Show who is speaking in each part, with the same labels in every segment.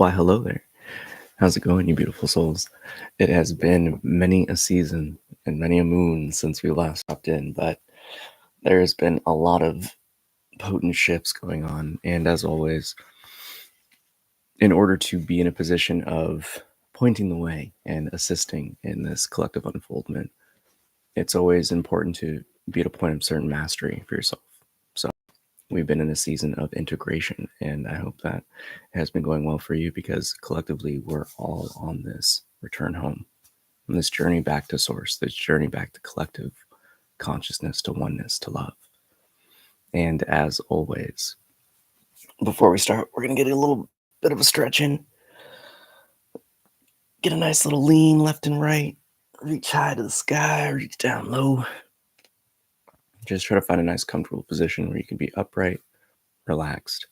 Speaker 1: Why, hello there. How's it going, you beautiful souls? It has been many a season and many a moon since we last popped in, but there has been a lot of potent shifts going on. And as always, in order to be in a position of pointing the way and assisting in this collective unfoldment, it's always important to be at a point of certain mastery for yourself. So we've been in a season of integration, and I hope that has been going well for you because collectively we're all on this return home, on this journey back to source, this journey back to collective consciousness, to oneness, to love. And as always, before we start, we're going to get a little bit of a stretch in, get a nice little lean left and right, reach high to the sky, reach down low. Just try to find a nice comfortable position where you can be upright, relaxed.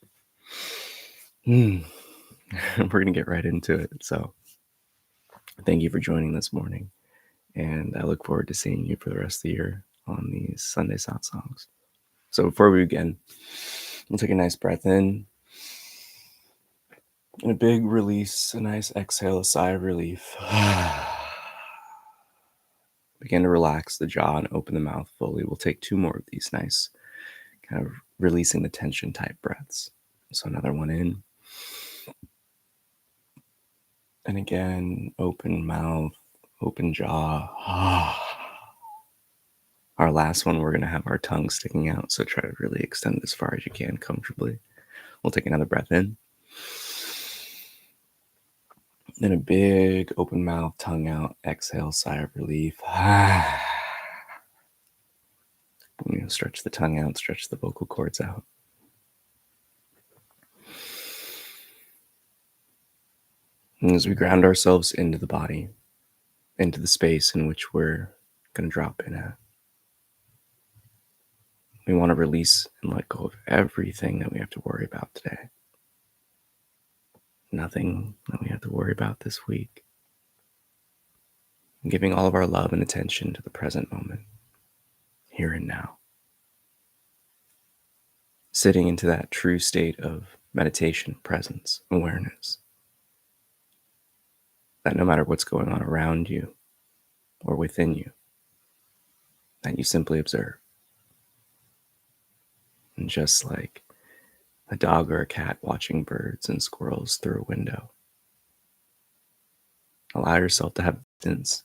Speaker 1: We're going to get right into it. So thank you for joining this morning. And I look forward to seeing you for the rest of the year on these Sunday Satsangs. So before we begin, we'll take a nice breath in. And a big release, a nice exhale, a sigh of relief. Begin to relax the jaw and open the mouth fully. We'll take 2 more of these nice kind of releasing the tension type breaths. So another one in. And again, open mouth, open jaw. Our last one, we're going to have our tongue sticking out. So try to really extend it as far as you can comfortably. We'll take another breath in. Then a big open mouth, tongue out, exhale, sigh of relief. Stretch the tongue out, stretch the vocal cords out. And as we ground ourselves into the body, into the space in which we're going to drop in at, we want to release and let go of everything that we have to worry about today. Nothing that we have to worry about this week. And giving all of our love and attention to the present moment, here and now. Sitting into that true state of meditation, presence, awareness. That no matter what's going on around you or within you, that you simply observe. And just like a dog or a cat watching birds and squirrels through a window, allow yourself to have distance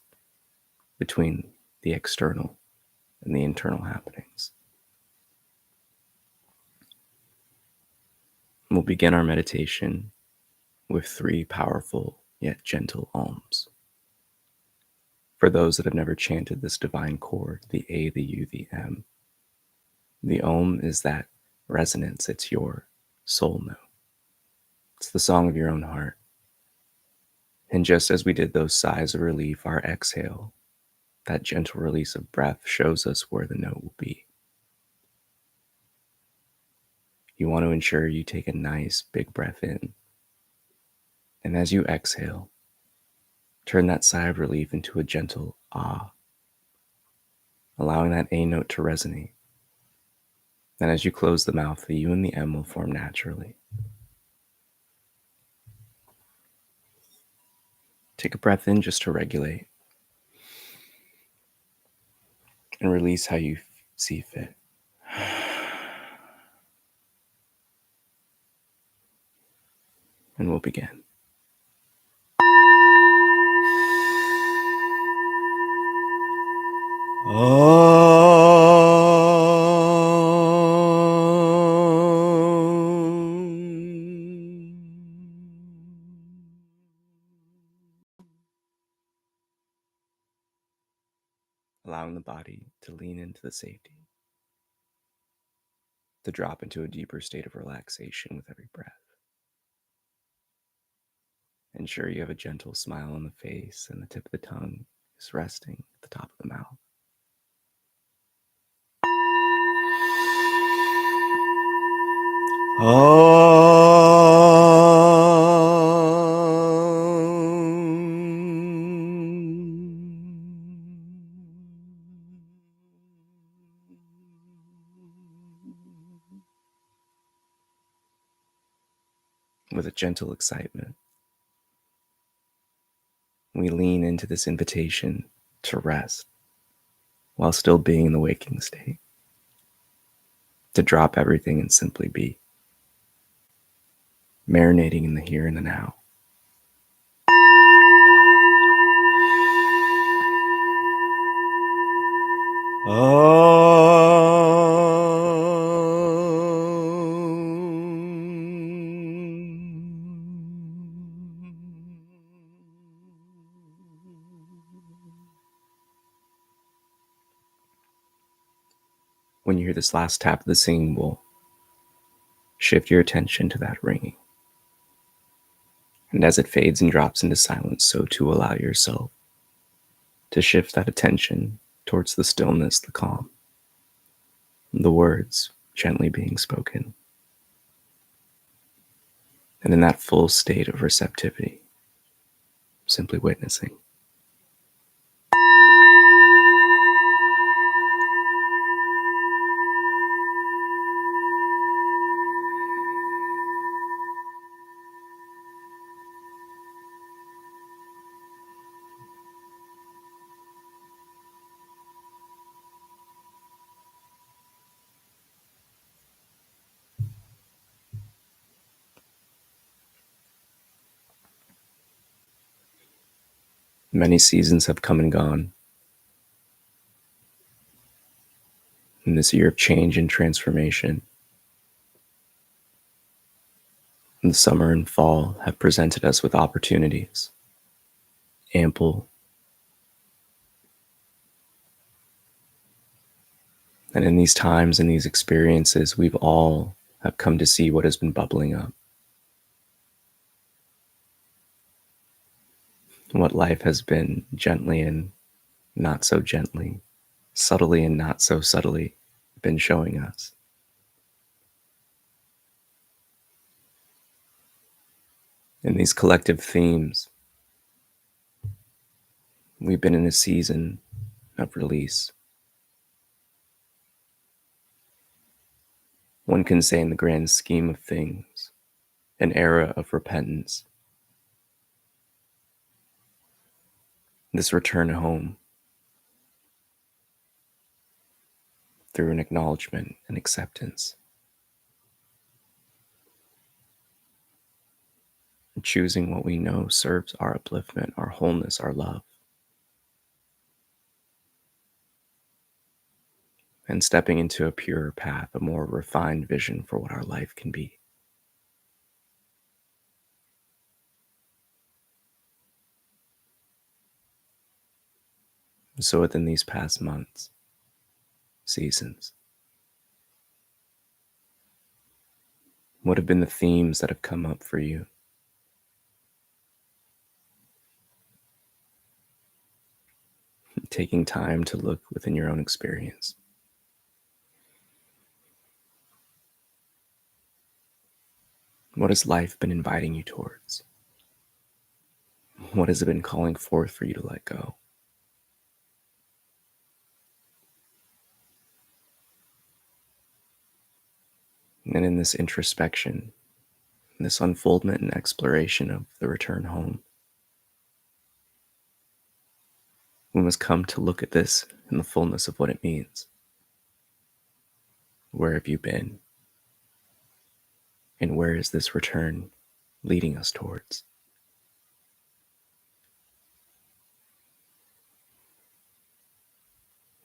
Speaker 1: between the external and the internal happenings. We'll begin our meditation with 3 powerful yet gentle ohms. For those that have never chanted this divine chord, the A, the U, the M, the Om is that resonance. It's your soul note. It's the song of your own heart. And just as we did those sighs of relief, our exhale, that gentle release of breath, shows us where the note will be. You want to ensure you take a nice big breath in. And as you exhale, turn that sigh of relief into a gentle ah, allowing that A note to resonate. And as you close the mouth, the U and the M will form naturally. Take a breath in just to regulate. And release how you see fit. And we'll begin. Allowing the body to lean into the safety, to drop into a deeper state of relaxation with every breath. Ensure you have a gentle smile on the face and the tip of the tongue is resting at the top of the mouth. With a gentle excitement, we lean into this invitation to rest while still being in the waking state, to drop everything and simply be, marinating in the here and the now. When you hear this last tap of the singing bowl, shift your attention to that ringing. And as it fades and drops into silence, so too allow yourself to shift that attention towards the stillness, the calm, the words gently being spoken. And in that full state of receptivity, simply witnessing. Many seasons have come and gone. In this year of change and transformation, and the summer and fall have presented us with opportunities, ample. And in these times and these experiences, we've all have come to see what has been bubbling up. What life has been gently and not so gently, subtly and not so subtly been showing us. In these collective themes, we've been in a season of release. One can say, in the grand scheme of things, an era of repentance. This return home through an acknowledgement and acceptance. Choosing what we know serves our upliftment, our wholeness, our love. And stepping into a purer path, a more refined vision for what our life can be. So within these past months, seasons, what have been the themes that have come up for you? Taking time to look within your own experience. What has life been inviting you towards? What has it been calling forth for you to let go? And in this introspection, this unfoldment and exploration of the return home, we must come to look at this in the fullness of what it means. Where have you been? And where is this return leading us towards?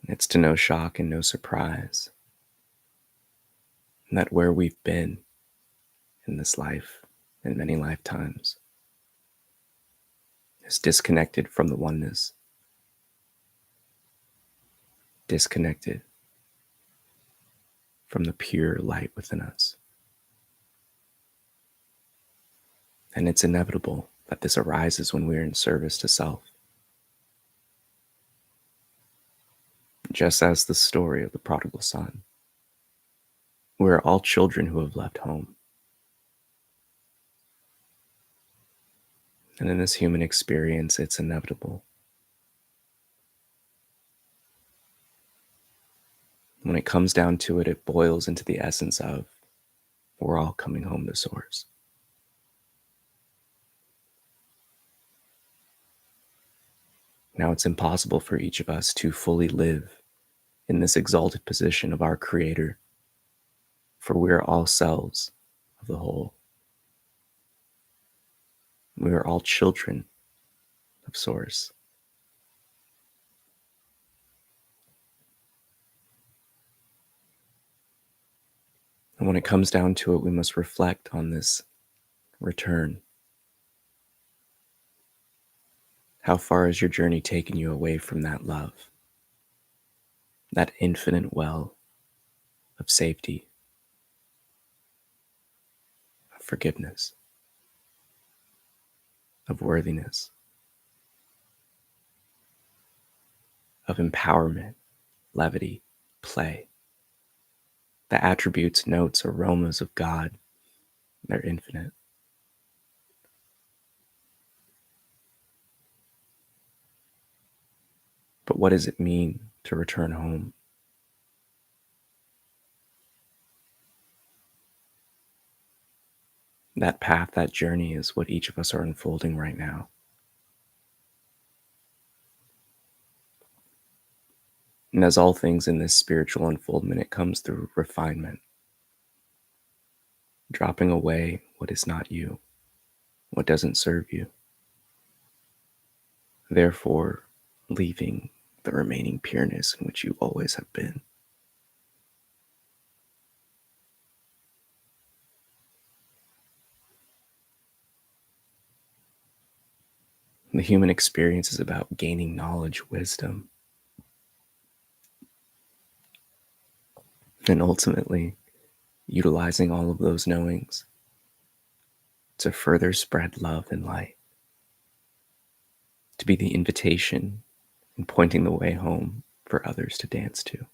Speaker 1: It's to no shock and no surprise that where we've been in this life, in many lifetimes, is disconnected from the oneness, disconnected from the pure light within us. And it's inevitable that this arises when we are in service to self. Just as the story of the prodigal son, we are all children who have left home. And in this human experience, it's inevitable. When it comes down to it, it boils into the essence of we're all coming home to source. Now it's impossible for each of us to fully live in this exalted position of our Creator, for we are all cells of the whole. We are all children of Source. And when it comes down to it, we must reflect on this return. How far has your journey taken you away from that love, that infinite well of safety, of forgiveness, of worthiness, of empowerment, levity, play, the attributes, notes, aromas of God? They're infinite. But what does it mean to return home? That path, that journey is what each of us are unfolding right now. And as all things in this spiritual unfoldment, it comes through refinement, dropping away what is not you, what doesn't serve you, therefore leaving the remaining pureness in which you always have been. The human experience is about gaining knowledge, wisdom, and ultimately utilizing all of those knowings to further spread love and light, to be the invitation and pointing the way home for others to dance to.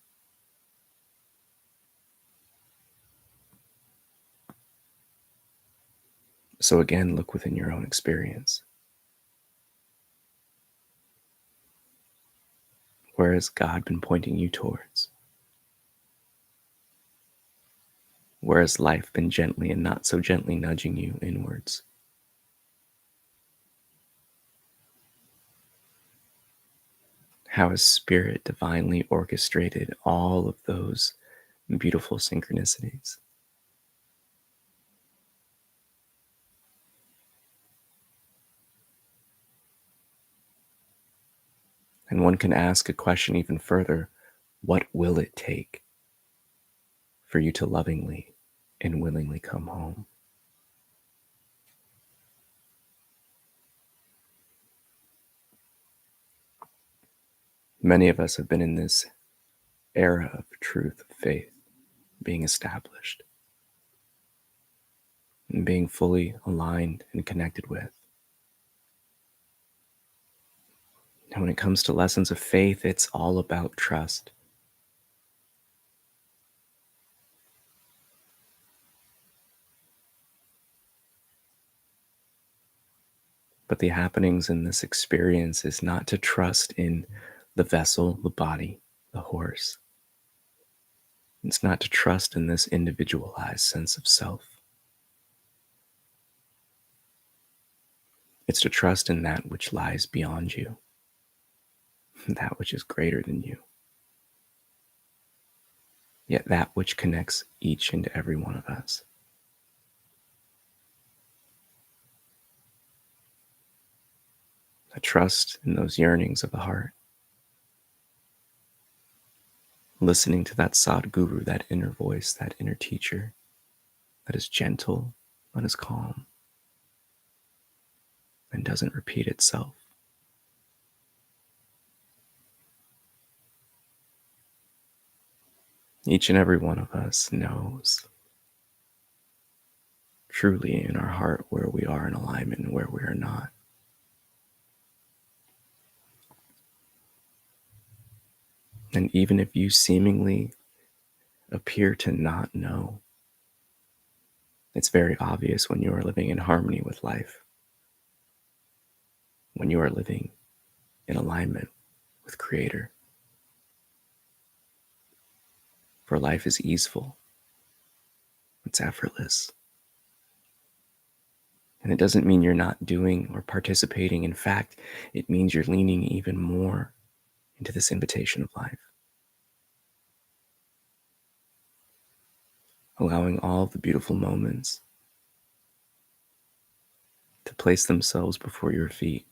Speaker 1: So again, look within your own experience. Where has God been pointing you towards? Where has life been gently and not so gently nudging you inwards? How has Spirit divinely orchestrated all of those beautiful synchronicities? And one can ask a question even further: what will it take for you to lovingly and willingly come home? Many of us have been in this era of truth, of faith, being established and being fully aligned and connected with. And when it comes to lessons of faith, it's all about trust. But the happenings in this experience is not to trust in the vessel, the body, the horse. It's not to trust in this individualized sense of self. It's to trust in that which lies beyond you, that which is greater than you, yet that which connects each and every one of us. A trust in those yearnings of the heart, listening to that Sadguru, that inner voice, that inner teacher that is gentle, that is calm, and doesn't repeat itself. Each and every one of us knows truly in our heart where we are in alignment and where we are not. And even if you seemingly appear to not know, it's very obvious when you are living in harmony with life, when you are living in alignment with Creator. For life is easeful, it's effortless, And it doesn't mean you're not doing or participating. In fact, it means you're leaning even more into this invitation of life, allowing all the beautiful moments to place themselves before your feet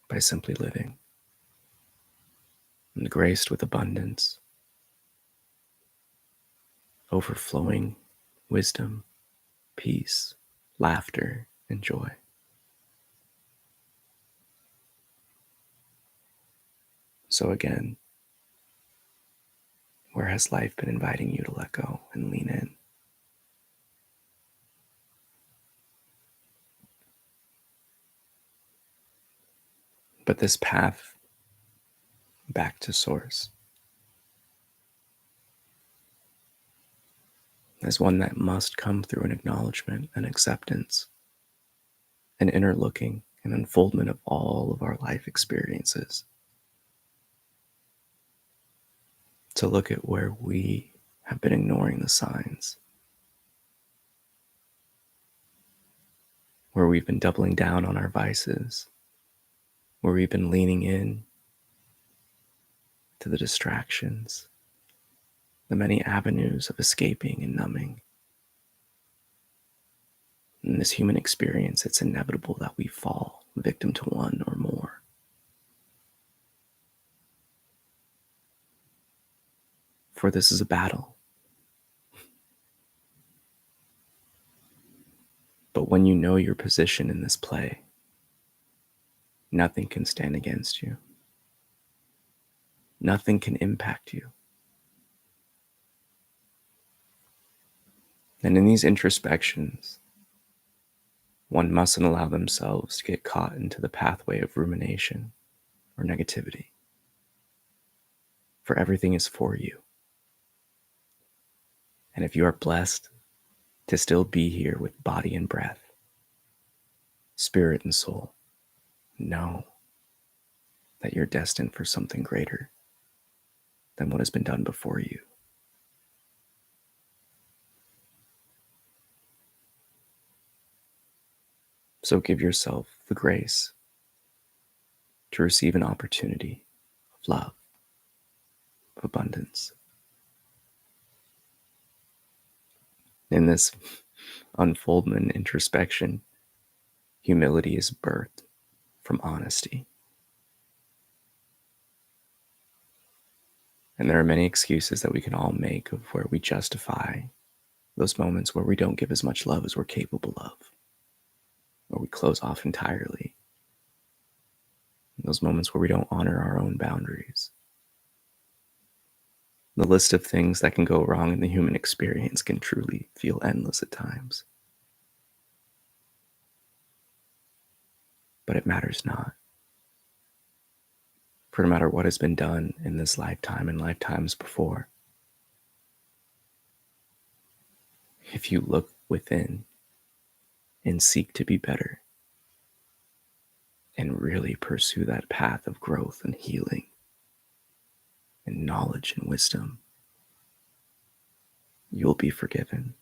Speaker 1: by simply living, and graced with abundance, overflowing wisdom, peace, laughter, and joy. So again, where has life been inviting you to let go and lean in? But this path back to source is one that must come through an acknowledgement, an acceptance, an inner looking, an unfoldment of all of our life experiences. To look at where we have been ignoring the signs, where we've been doubling down on our vices, where we've been leaning in to the distractions, the many avenues of escaping and numbing. In this human experience, it's inevitable that we fall victim to one or more. For this is a battle. But when you know your position in this play, nothing can stand against you. Nothing can impact you. And in these introspections, one mustn't allow themselves to get caught into the pathway of rumination or negativity. For everything is for you. And if you are blessed to still be here with body and breath, spirit and soul, know that you're destined for something greater than what has been done before you. So give yourself the grace to receive an opportunity of love, of abundance. In this unfoldment introspection, humility is birthed from honesty. And there are many excuses that we can all make of where we justify those moments where we don't give as much love as we're capable of, or we close off entirely. Those moments where we don't honor our own boundaries. The list of things that can go wrong in the human experience can truly feel endless at times. But it matters not. For no matter what has been done in this lifetime and lifetimes before, if you look within and seek to be better and really pursue that path of growth and healing and knowledge and wisdom, you'll be forgiven.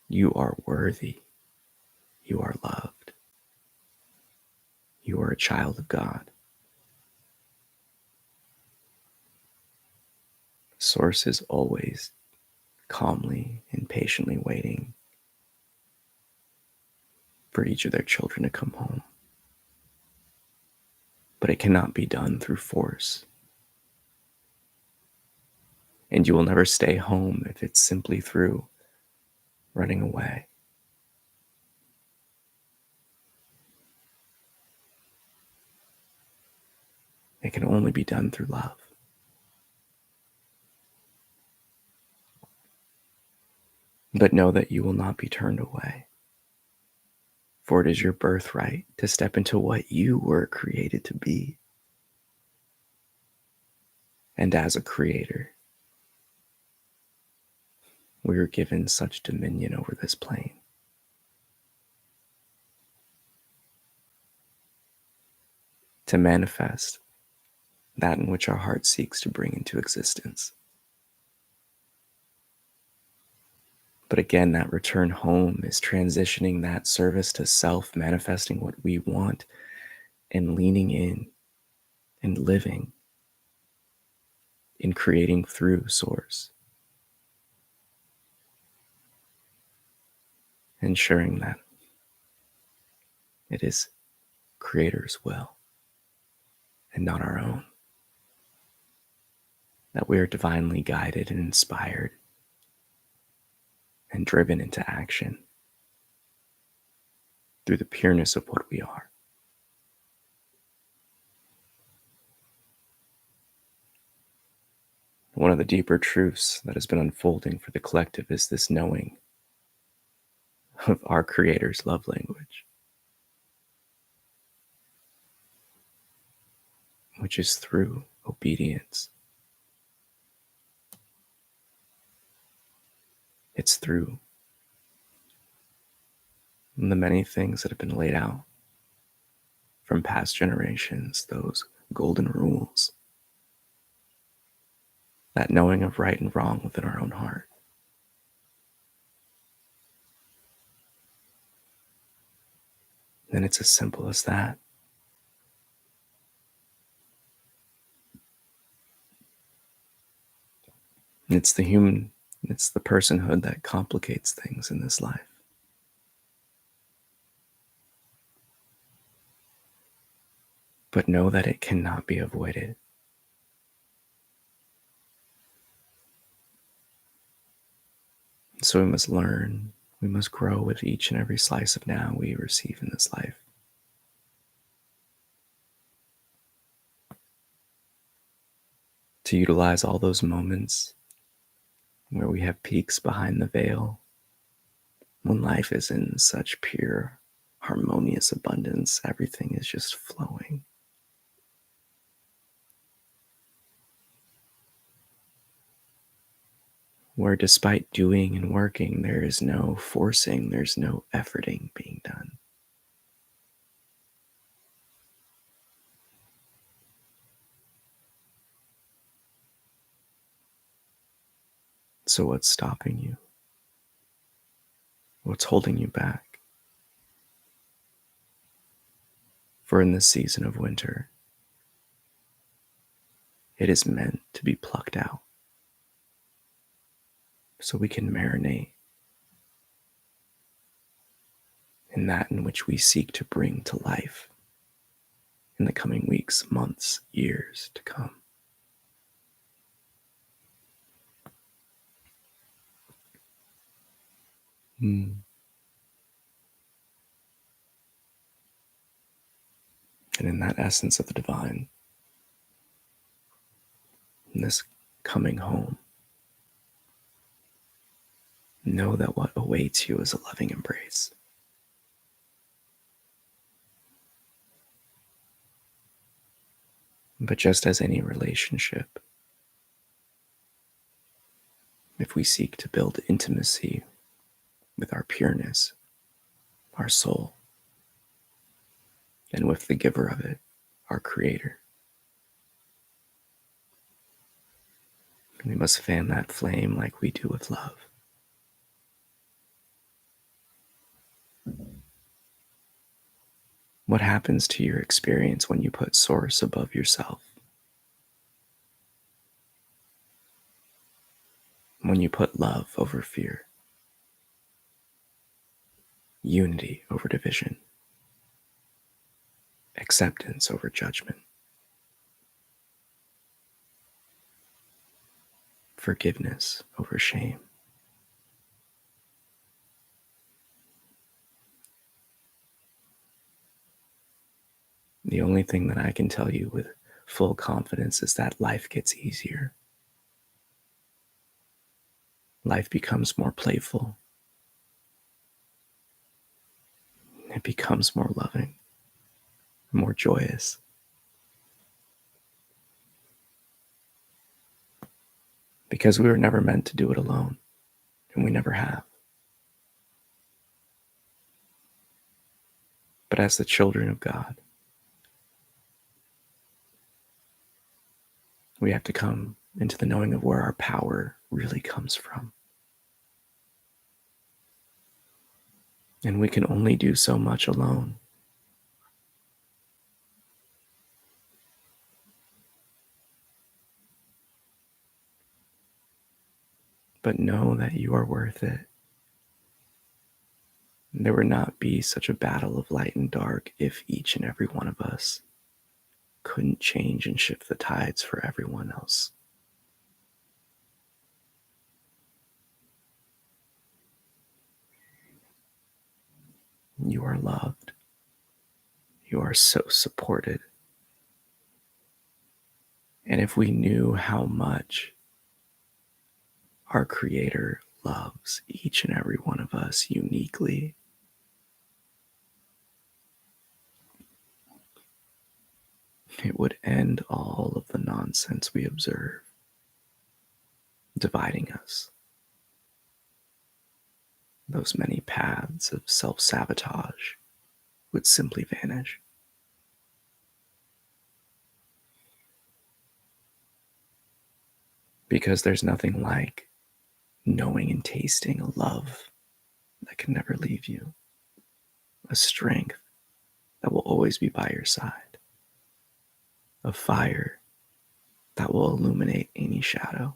Speaker 1: You are worthy. You are loved. You are a child of God. Source is always calmly and patiently waiting for each of their children to come home. But it cannot be done through force. And you will never stay home if it's simply through running away. It can only be done through love. But know that you will not be turned away. For it is your birthright to step into what you were created to be. And as a creator, we are given such dominion over this plane. To manifest that in which our heart seeks to bring into existence. But again, that return home is transitioning that service to self, manifesting what we want, and leaning in and living in creating through Source, ensuring that it is Creator's will and not our own, that we are divinely guided and inspired and driven into action through the pureness of what we are. One of the deeper truths that has been unfolding for the collective is this knowing of our Creator's love language, which is through obedience. It's through the many things that have been laid out from past generations, those golden rules, that knowing of right and wrong within our own heart. And it's as simple as that. It's the personhood that complicates things in this life. But know that it cannot be avoided. So we must learn, we must grow with each and every slice of now we receive in this life. To utilize all those moments where we have peaks behind the veil, when life is in such pure, harmonious abundance, everything is just flowing. Where despite doing and working, there is no forcing, there's no efforting being done. So what's stopping you? What's holding you back? For in this season of winter, it is meant to be plucked out so we can marinate in that in which we seek to bring to life in the coming weeks, months, years to come. And in that essence of the divine, in this coming home, know that what awaits you is a loving embrace. But just as any relationship, if we seek to build intimacy with our pureness, our soul, and with the giver of it, our Creator, we must fan that flame like we do with love. What happens to your experience when you put Source above yourself? When you put love over fear, unity over division, acceptance over judgment, forgiveness over shame. The only thing that I can tell you with full confidence is that life gets easier. Life becomes more playful. It becomes more loving, more joyous. Because we were never meant to do it alone, and we never have. But as the children of God, we have to come into the knowing of where our power really comes from. And we can only do so much alone. But know that you are worth it. There would not be such a battle of light and dark if each and every one of us couldn't change and shift the tides for everyone else. You are loved. You are so supported. And if we knew how much our Creator loves each and every one of us uniquely, it would end all of the nonsense we observe, dividing us. Those many paths of self-sabotage would simply vanish. Because there's nothing like knowing and tasting a love that can never leave you, a strength that will always be by your side, a fire that will illuminate any shadow,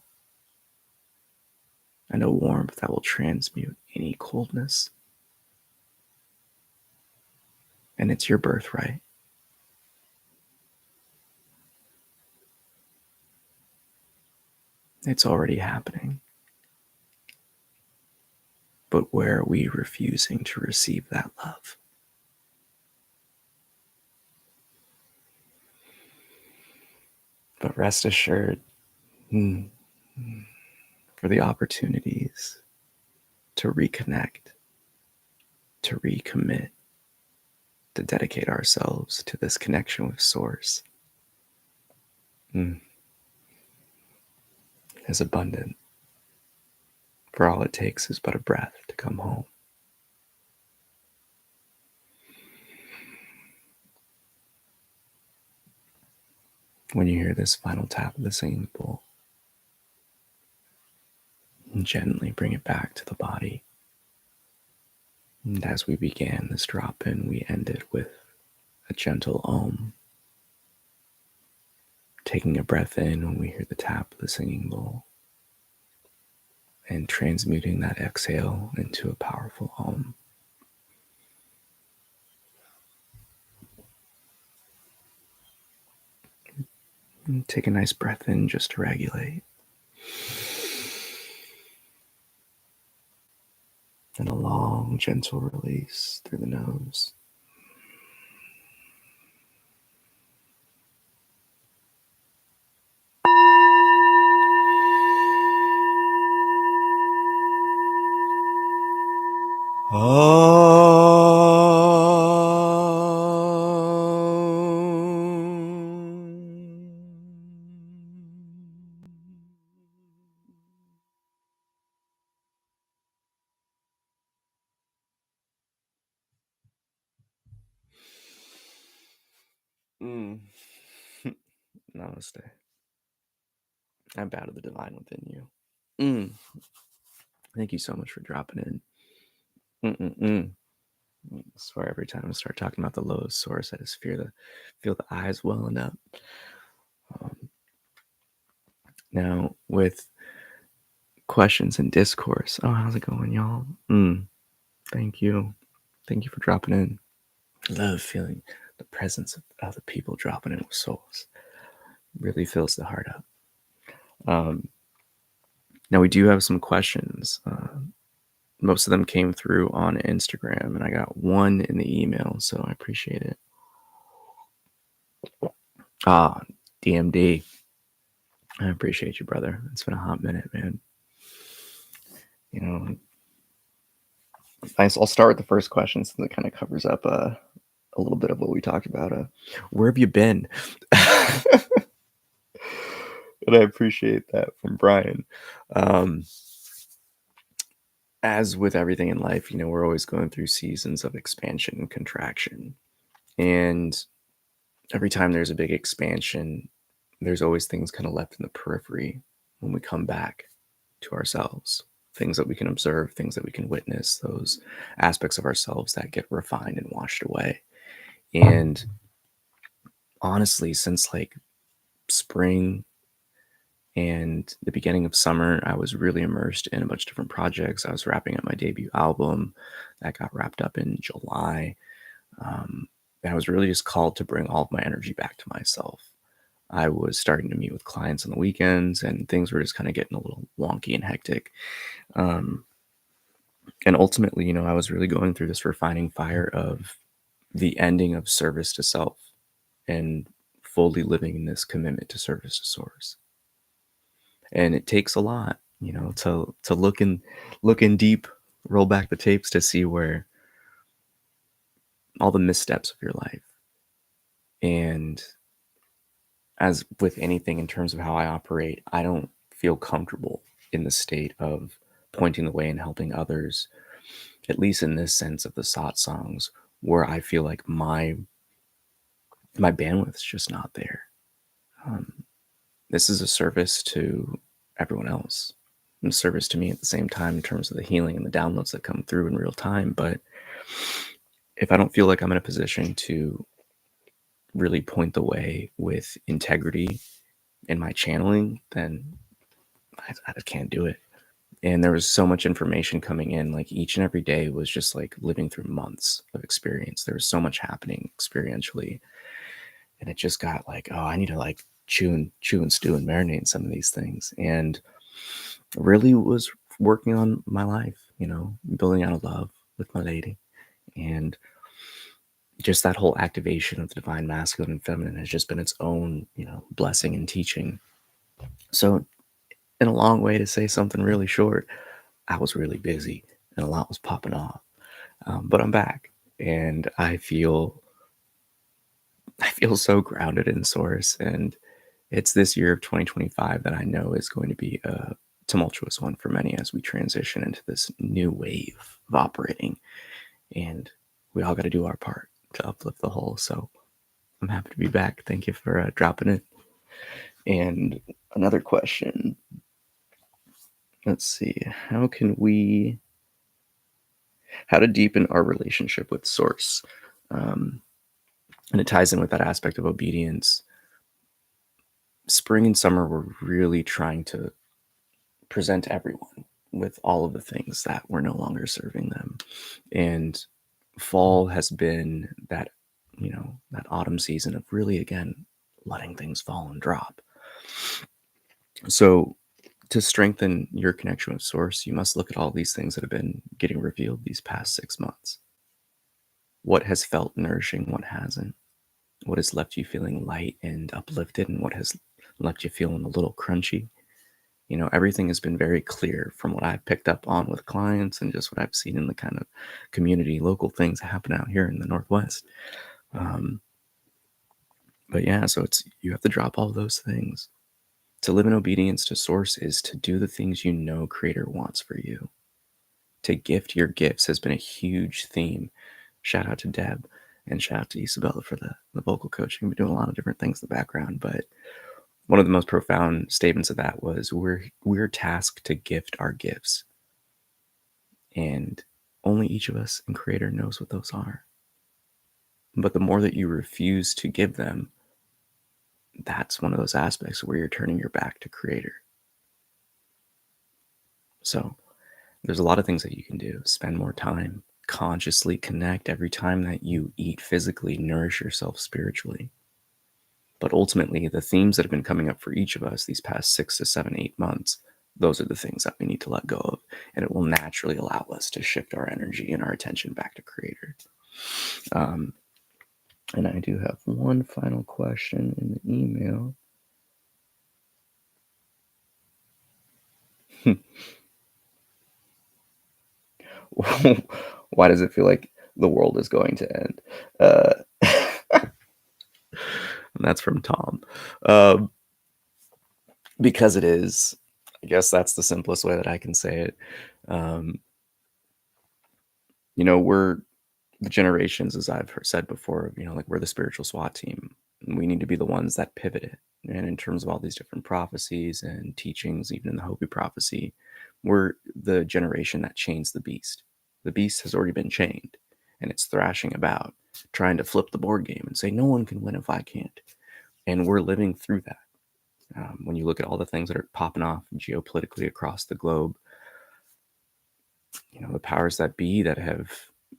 Speaker 1: and a warmth that will transmute any coldness. And it's your birthright. It's already happening. But where are we refusing to receive that love? But rest assured, for the opportunities to reconnect, to recommit, to dedicate ourselves to this connection with Source is abundant. For all it takes is but a breath to come home. When you hear this final tap of the singing bowl, gently bring it back to the body. And as we began this drop in, we ended with a gentle om. Taking a breath in when we hear the tap of the singing bowl, and transmuting that exhale into a powerful om. And take a nice breath in just to regulate. And a long, gentle release through the nose. Namaste. I bow to the divine within you. Thank you so much for dropping in. I swear every time I start talking about the lowest source, I just feel the eyes welling up. Now with questions and discourse. Oh, how's it going, y'all? Thank you. Thank you for dropping in. I love feeling the presence of other people dropping in with souls. Really fills the heart up. Now we do have some questions. Most of them came through on Instagram, and I got one in the email, so I appreciate it. DMD. I appreciate you, brother. It's been a hot minute, man. You know, I'll start with the first question, so that kind of covers up a little bit of what we talked about. Where have you been? And I appreciate that from Brian. As with everything in life, we're always going through seasons of expansion and contraction. And every time there's a big expansion, there's always things kind of left in the periphery when we come back to ourselves things that we can observe, things that we can witness, those aspects of ourselves that get refined and washed away. And honestly, since like spring and the beginning of summer, I was really immersed in a bunch of different projects. I was wrapping up my debut album that got wrapped up in July. And I was really just called to bring all of my energy back to myself. I was starting to meet with clients on the weekends, and things were just kind of getting a little wonky and hectic. Um, and ultimately, I was really going through this refining fire of the ending of service to self and fully living in this commitment to service to source. And it takes a lot, to look in deep, roll back the tapes to see where all the missteps of your life. And as with anything in terms of how I operate, I don't feel comfortable in the state of pointing the way and helping others, at least in this sense of the satsangs, where I feel like my bandwidth's just not there. Um, this is a service to everyone else, and a service to me at the same time in terms of the healing and the downloads that come through in real time. But if I don't feel like I'm in a position to really point the way with integrity in my channeling, then I just can't do it. And there was so much information coming in, like each and every day was just like living through months of experience. There was so much happening experientially. And it just got like, oh, I need to like chew and stew and marinate in some of these things. And really was working on my life, building out a love with my lady. And just that whole activation of the divine masculine and feminine has just been its own, blessing and teaching. So in a long way to say something really short, I was really busy and a lot was popping off. But I'm back, and I feel so grounded in source. And it's this year of 2025 that I know is going to be a tumultuous one for many as we transition into this new wave of operating. And we all got to do our part to uplift the whole. So I'm happy to be back. Thank you for dropping it. And another question. Let's see. How to deepen our relationship with source? Um, and it ties in with that aspect of obedience. Spring and summer, we're really trying to present everyone with all of the things that we're no longer serving them. And fall has been that autumn season of really, again, letting things fall and drop. So to strengthen your connection with source, you must look at all these things that have been getting revealed these past 6 months. What has felt nourishing, what hasn't? What has left you feeling light and uplifted, and what has left you feeling a little crunchy? Everything has been very clear from what I've picked up on with clients and just what I've seen in the kind of community, local things that happen out here in the Northwest. Um, but yeah, so you have to drop all those things. To live in obedience to source is to do the things Creator wants for you. To gift your gifts has been a huge theme. Shout out to Deb and shout out to Isabella for the vocal coaching. We're doing a lot of different things in the background, but one of the most profound statements of that was we're tasked to gift our gifts. And only each of us and Creator knows what those are. But the more that you refuse to give them, that's one of those aspects where you're turning your back to Creator. So there's a lot of things that you can do. Spend more time, consciously connect every time that you eat physically, nourish yourself spiritually. But ultimately, the themes that have been coming up for each of us these past 6 to 7, 8 months, those are the things that we need to let go of. And it will naturally allow us to shift our energy and our attention back to Creator. And I do have one final question in the email. Why does it feel like the world is going to end? And that's from Tom. Because it is. I guess that's the simplest way that I can say it. We're the generations, as I've said before, like we're the spiritual SWAT team. And we need to be the ones that pivot it. And in terms of all these different prophecies and teachings, even in the Hopi prophecy, We're the generation that chains the beast. The beast has already been chained, and it's thrashing about, trying to flip the board game and say, no one can win if I can't. And we're living through that. When you look at all the things that are popping off geopolitically across the globe, the powers that be that have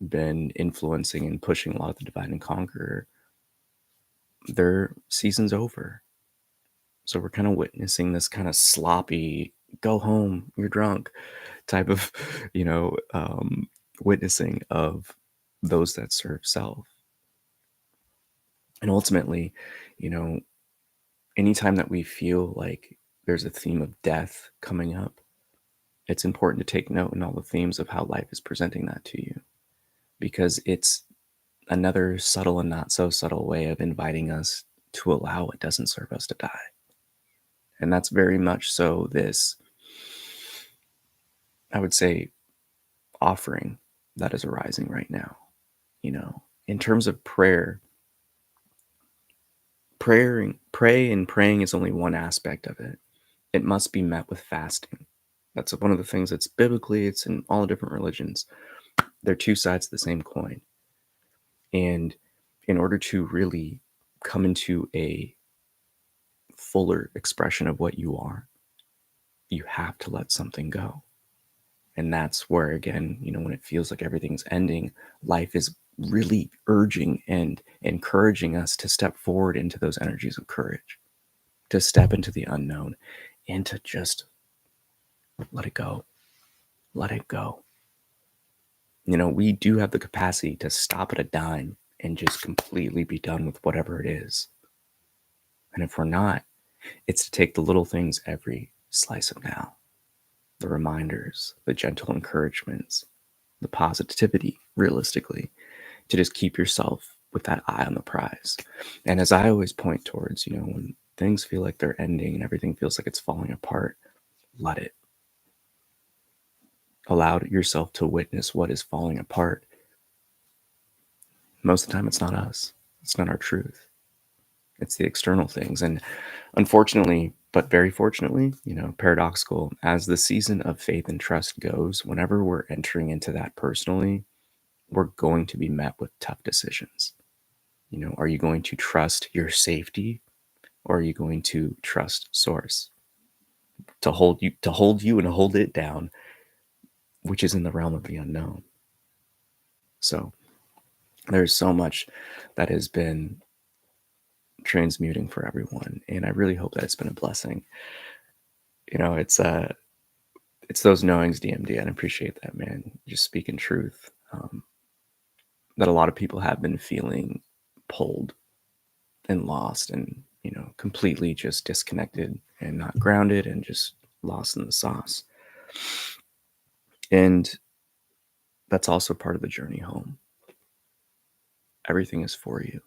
Speaker 1: been influencing and pushing a lot of the divide and conquer, their season's over. So we're kind of witnessing this kind of sloppy, go home, you're drunk type of, witnessing of those that serve self. And ultimately, anytime that we feel like there's a theme of death coming up, it's important to take note in all the themes of how life is presenting that to you, because it's another subtle and not so subtle way of inviting us to allow what doesn't serve us to die. And that's very much so this, I would say, offering that is arising right now. In terms of prayer, praying is only one aspect of it. It must be met with fasting. That's one of the things that's biblically, it's in all different religions. They're two sides of the same coin. And in order to really come into a fuller expression of what you are, you have to let something go. And that's where, again, when it feels like everything's ending, life is really urging and encouraging us to step forward into those energies of courage, to step into the unknown, and to just let it go. Let it go. We do have the capacity to stop at a dime and just completely be done with whatever it is. And if we're not, it's to take the little things every slice of now, the reminders, the gentle encouragements, the positivity, realistically, to just keep yourself with that eye on the prize. And as I always point towards, when things feel like they're ending and everything feels like it's falling apart, let it. Allow yourself to witness what is falling apart. Most of the time, it's not us. It's not our truth. It's the external things. And unfortunately, but very fortunately, paradoxical, as the season of faith and trust goes, whenever we're entering into that personally, we're going to be met with tough decisions. Are you going to trust your safety, or are you going to trust source to hold you and hold it down, which is in the realm of the unknown? So there's so much that has been transmuting for everyone, and I really hope that it's been a blessing. It's those knowings, DMD, and I appreciate that, man. Just speaking truth, that a lot of people have been feeling pulled and lost and, completely just disconnected and not grounded and just lost in the sauce. And that's also part of the journey home. Everything is for you.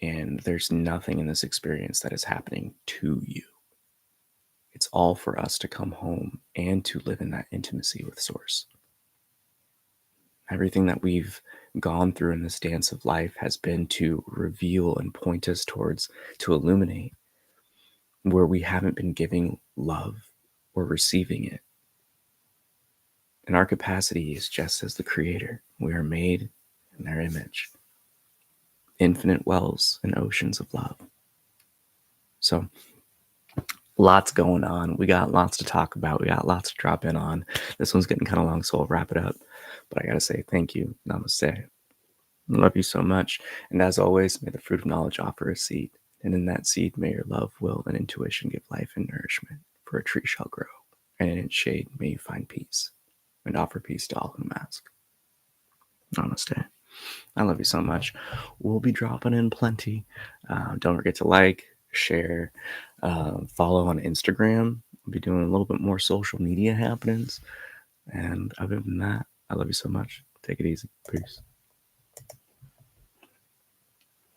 Speaker 1: And there's nothing in this experience that is happening to you. It's all for us to come home and to live in that intimacy with Source. Everything that we've gone through in this dance of life has been to reveal and point us towards, to illuminate where we haven't been giving love or receiving it. And our capacity is just as the Creator. We are made in their image. Infinite wells and oceans of love. So, lots going on. We got lots to talk about. We got lots to drop in on. This one's getting kind of long, so I'll wrap it up. But I got to say thank you. Namaste. I love you so much. And as always, may the fruit of knowledge offer a seed. And in that seed, may your love, will, and intuition give life and nourishment. For a tree shall grow, and in its shade may you find peace, and offer peace to all who ask. Namaste. I love you so much. We'll be dropping in plenty. Don't forget to like, share, follow on Instagram. We'll be doing a little bit more social media happenings. And other than that, I love you so much. Take it easy. Peace.